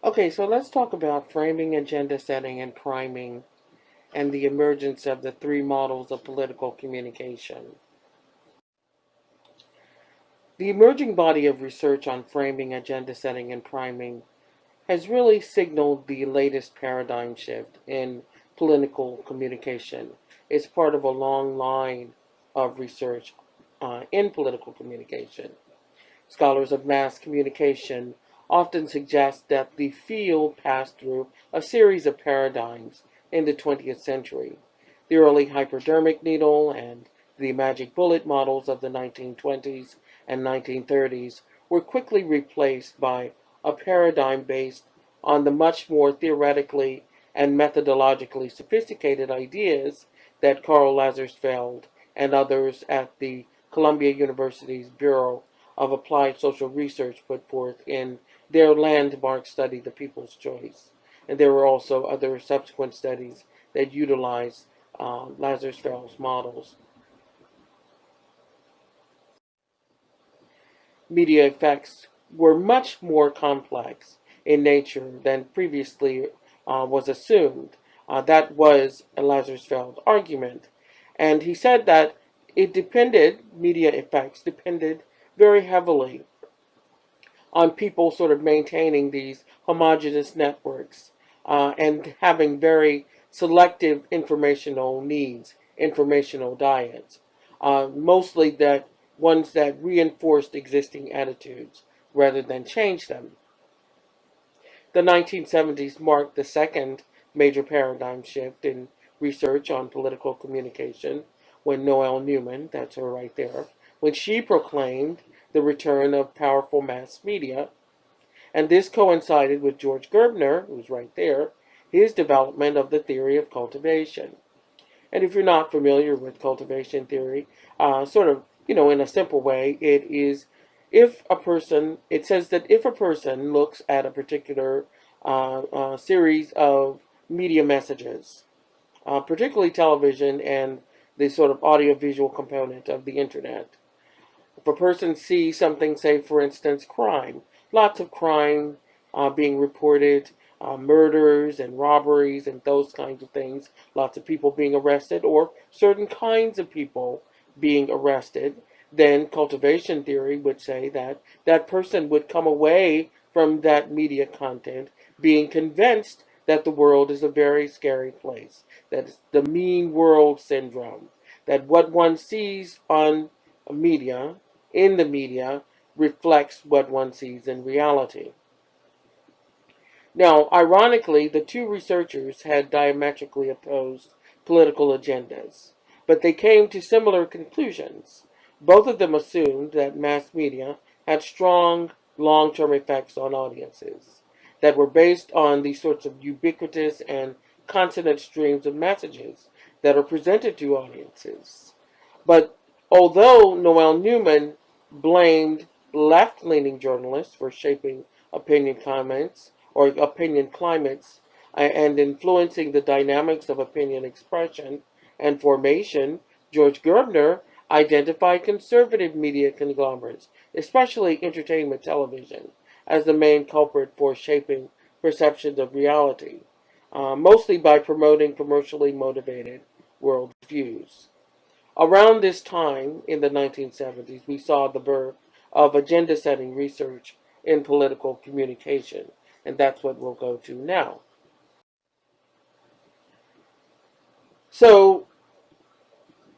Okay, so let's talk about framing, agenda setting, and priming, and the emergence of the three models of political communication. The emerging body of research on framing, agenda setting, and priming has really signaled the latest paradigm shift in political communication. It's part of a long line of research in political communication. Scholars of mass communication often suggest that the field passed through a series of paradigms in the 20th century. The early hypodermic needle and the magic bullet models of the 1920s and 1930s were quickly replaced by a paradigm based on the much more theoretically and methodologically sophisticated ideas that Karl Lazarsfeld and others at the Columbia University's Bureau of Applied Social Research put forth in their landmark study, The People's Choice. And there were also other subsequent studies that utilized Lazarsfeld's models. Media effects were much more complex in nature than previously was assumed. That was a Lazarsfeld argument. And he said that media effects depended very heavily on people sort of maintaining these homogeneous networks and having very selective informational needs, informational diets, mostly that ones that reinforced existing attitudes rather than change them. The 1970s marked the second major paradigm shift in research on political communication when Noelle-Neumann, that's her right there, when she proclaimed the return of powerful mass media. And this coincided with George Gerbner, who's right there, his development of the theory of cultivation. And if you're not familiar with cultivation theory, sort of, in a simple way, it says that if a person looks at a particular series of media messages, particularly television and the sort of audiovisual component of the internet, if a person sees something, say, for instance, crime, lots of crime being reported, murders and robberies and those kinds of things, lots of people being arrested, or certain kinds of people being arrested, then cultivation theory would say that that person would come away from that media content being convinced that the world is a very scary place, that it's the mean world syndrome, that what one sees on media in the media reflects what one sees in reality. Now, ironically, the two researchers had diametrically opposed political agendas, but they came to similar conclusions. Both of them assumed that mass media had strong long-term effects on audiences that were based on these sorts of ubiquitous and consonant streams of messages that are presented to audiences. But although Noelle-Neumann blamed left-leaning journalists for shaping opinion comments or opinion climates and influencing the dynamics of opinion expression and formation, George Gerbner identified conservative media conglomerates, especially entertainment television, as the main culprit for shaping perceptions of reality, mostly by promoting commercially motivated worldviews. Around this time, in the 1970s, we saw the birth of agenda setting research in political communication, and that's what we'll go to now. So,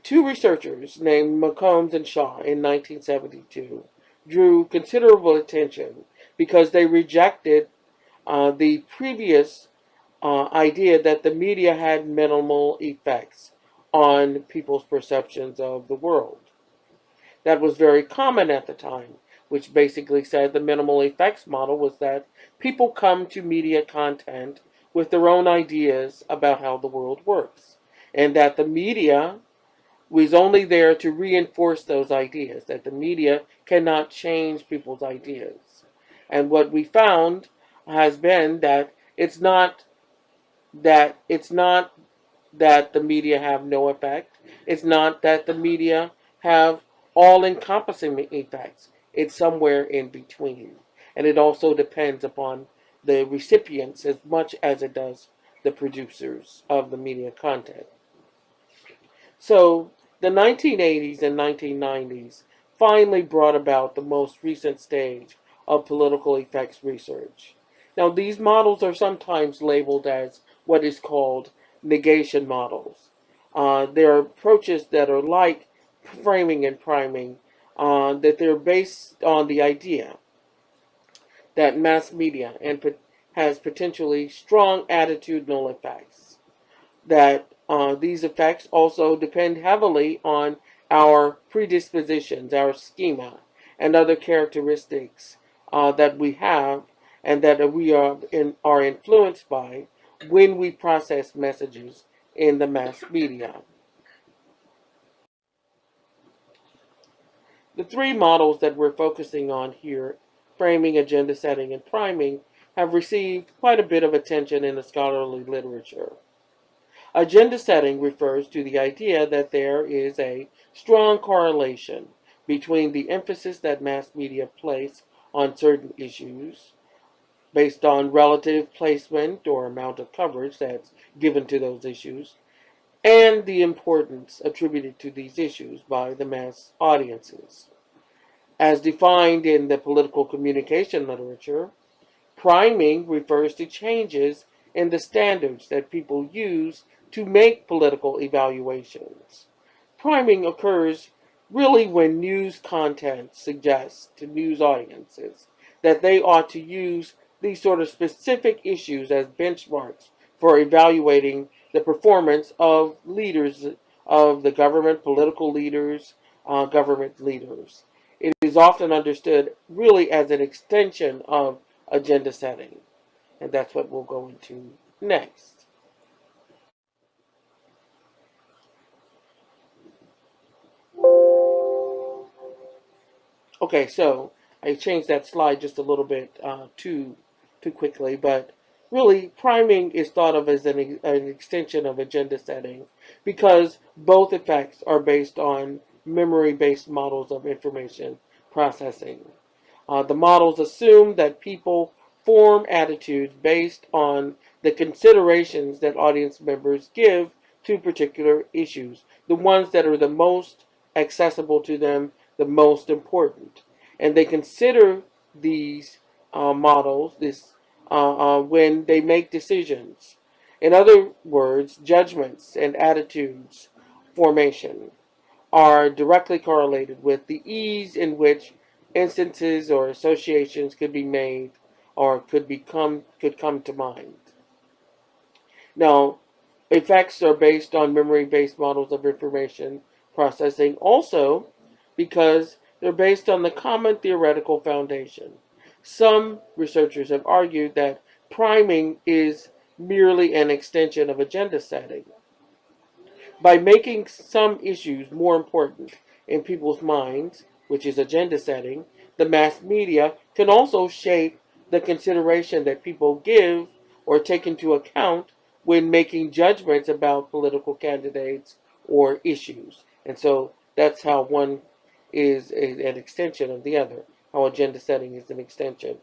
two researchers named McCombs and Shaw in 1972 drew considerable attention because they rejected the previous idea that the media had minimal effects on people's perceptions of the world. That was very common at the time, which basically said the minimal effects model was that people come to media content with their own ideas about how the world works, and that the media was only there to reinforce those ideas, that the media cannot change people's ideas. And what we found has been that it's not that the media have no effect. It's not that the media have all-encompassing effects. It's somewhere in between. And it also depends upon the recipients as much as it does the producers of the media content. So the 1980s and 1990s finally brought about the most recent stage of political effects research. Now, these models are sometimes labeled as what is called negation models. They're approaches that are like framing and priming, that they're based on the idea that mass media has potentially strong attitudinal effects, that these effects also depend heavily on our predispositions, our schema, and other characteristics that we have and that we are influenced by when we process messages in the mass media. The three models that we're focusing on here, framing, agenda setting, and priming, have received quite a bit of attention in the scholarly literature. Agenda setting refers to the idea that there is a strong correlation between the emphasis that mass media place on certain issues based on relative placement or amount of coverage that's given to those issues and the importance attributed to these issues by the mass audiences. As defined in the political communication literature, priming refers to changes in the standards that people use to make political evaluations. Priming occurs really when news content suggests to news audiences that they ought to use these sort of specific issues as benchmarks for evaluating the performance of leaders of the government, political leaders, government leaders. It is often understood really as an extension of agenda setting. And that's what we'll go into next. Okay, so I changed that slide just a little bit too quickly, but really priming is thought of as an extension of agenda setting because both effects are based on memory-based models of information processing. The models assume that people form attitudes based on the considerations that audience members give to particular issues, the ones that are the most accessible to them, the most important. And they consider these models when they make decisions. In other words, judgments and attitudes formation are directly correlated with the ease in which instances or associations could be made or could come to mind. Now, effects are based on memory-based models of information processing also because they're based on the common theoretical foundation. Some researchers have argued that priming is merely an extension of agenda setting. By making some issues more important in people's minds, which is agenda setting, the mass media can also shape the consideration that people give or take into account when making judgments about political candidates or issues. And so that's how one is an extension of the other, how agenda setting is an extension,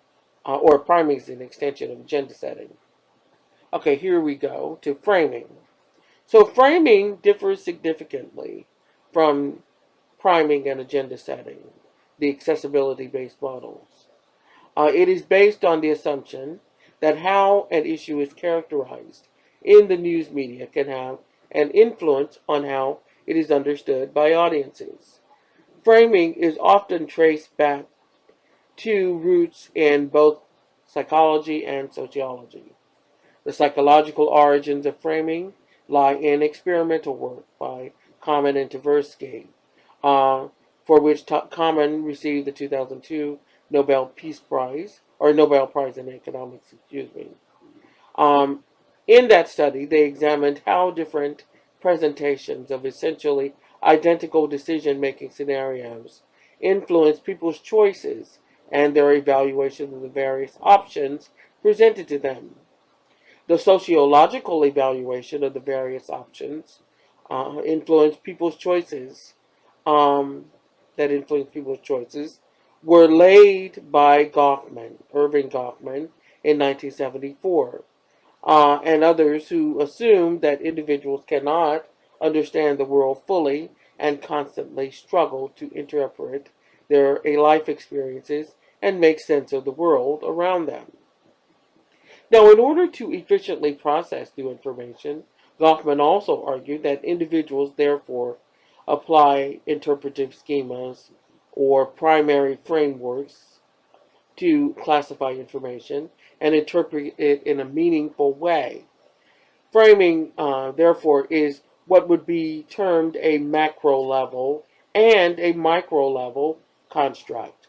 or priming is an extension of agenda setting. Okay, here we go to framing. So framing differs significantly from priming and agenda setting, the accessibility-based models. It is based on the assumption that how an issue is characterized in the news media can have an influence on how it is understood by audiences. Framing is often traced back to roots in both psychology and sociology. The psychological origins of framing lie in experimental work by Kamen and Tversky, for which Kamen received the 2002 Nobel Peace Prize, or Nobel Prize in Economics, excuse me. Um, in that study, they examined how different presentations of essentially identical decision-making scenarios influence people's choices and their evaluation of the various options presented to them. The sociological evaluation of the various options influence people's choices, um, that influence people's choices, were laid by Irving Goffman, in 1974, and others who assume that individuals cannot understand the world fully and constantly struggle to interpret their life experiences and make sense of the world around them. Now, in order to efficiently process new information, Goffman also argued that individuals therefore apply interpretive schemas or primary frameworks to classify information and interpret it in a meaningful way. Framing, therefore, is what would be termed a macro level and a micro level construct.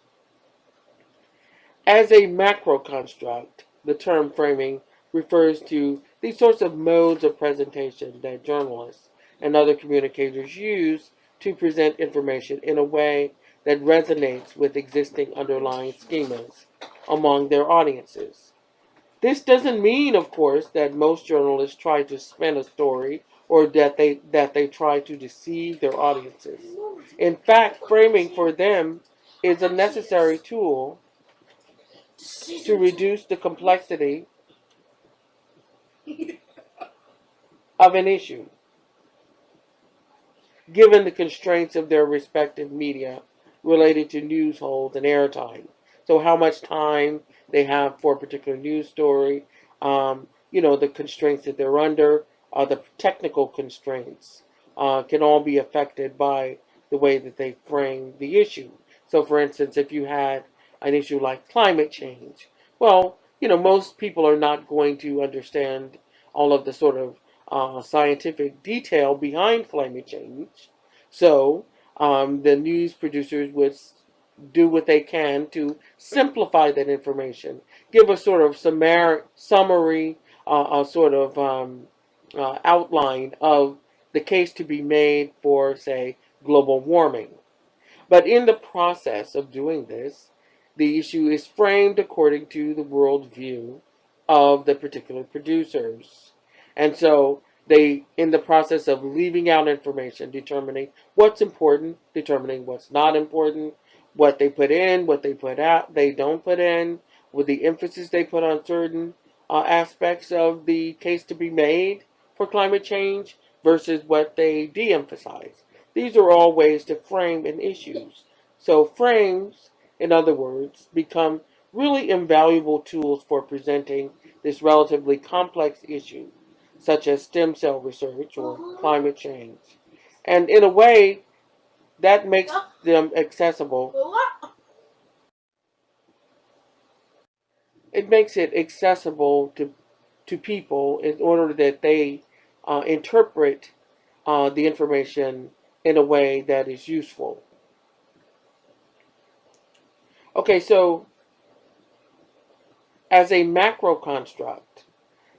As a macro construct, the term framing refers to these sorts of modes of presentation that journalists and other communicators use to present information in a way that resonates with existing underlying schemas among their audiences. This doesn't mean, of course, that most journalists try to spin a story or that they try to deceive their audiences. In fact, framing for them is a necessary tool to reduce the complexity of an issue, given the constraints of their respective media related to news holds and airtime. So, how much time they have for a particular news story, the constraints that they're under, the technical constraints can all be affected by the way that they frame the issue. So, for instance, if you had an issue like climate change, well, most people are not going to understand all of the sort of scientific detail behind climate change. So the news producers would do what they can to simplify that information, give a sort of summary, a sort of outline of the case to be made for, say, global warming. But in the process of doing this, the issue is framed according to the worldview of the particular producers. And so in the process of leaving out information, determining what's important, determining what's not important, what they put in, what they put out, they don't put in, with the emphasis they put on certain aspects of the case to be made for climate change versus what they de-emphasize. These are all ways to frame an issue. So frames, in other words, become really invaluable tools for presenting this relatively complex issue, such as stem cell research or climate change. And in a way, that makes them accessible. It makes it accessible to people in order that they interpret the information in a way that is useful. Okay, so as a macro construct,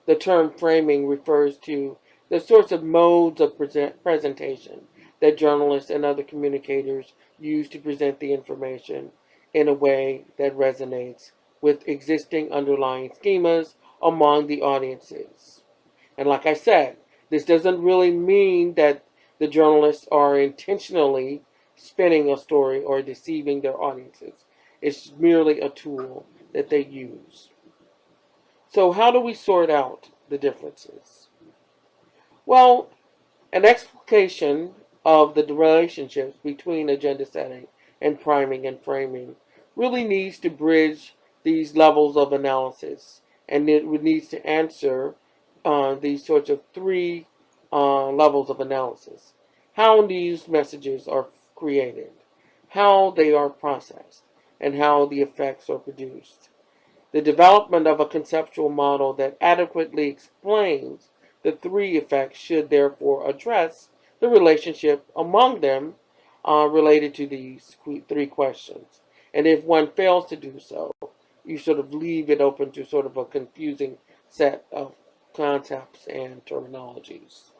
the term framing refers to the sorts of modes of presentation that journalists and other communicators use to present the information in a way that resonates with existing underlying schemas among the audiences. And like I said, this doesn't really mean that the journalists are intentionally spinning a story or deceiving their audiences. It's merely a tool that they use. So, how do we sort out the differences? Well, an explication of the relationships between agenda setting and priming and framing really needs to bridge these levels of analysis, and it needs to answer these sorts of three levels of analysis. How these messages are created, how they are processed, and how the effects are produced. The development of a conceptual model that adequately explains the three effects should therefore address the relationship among them related to these three questions. And if one fails to do so, you sort of leave it open to sort of a confusing set of concepts and terminologies.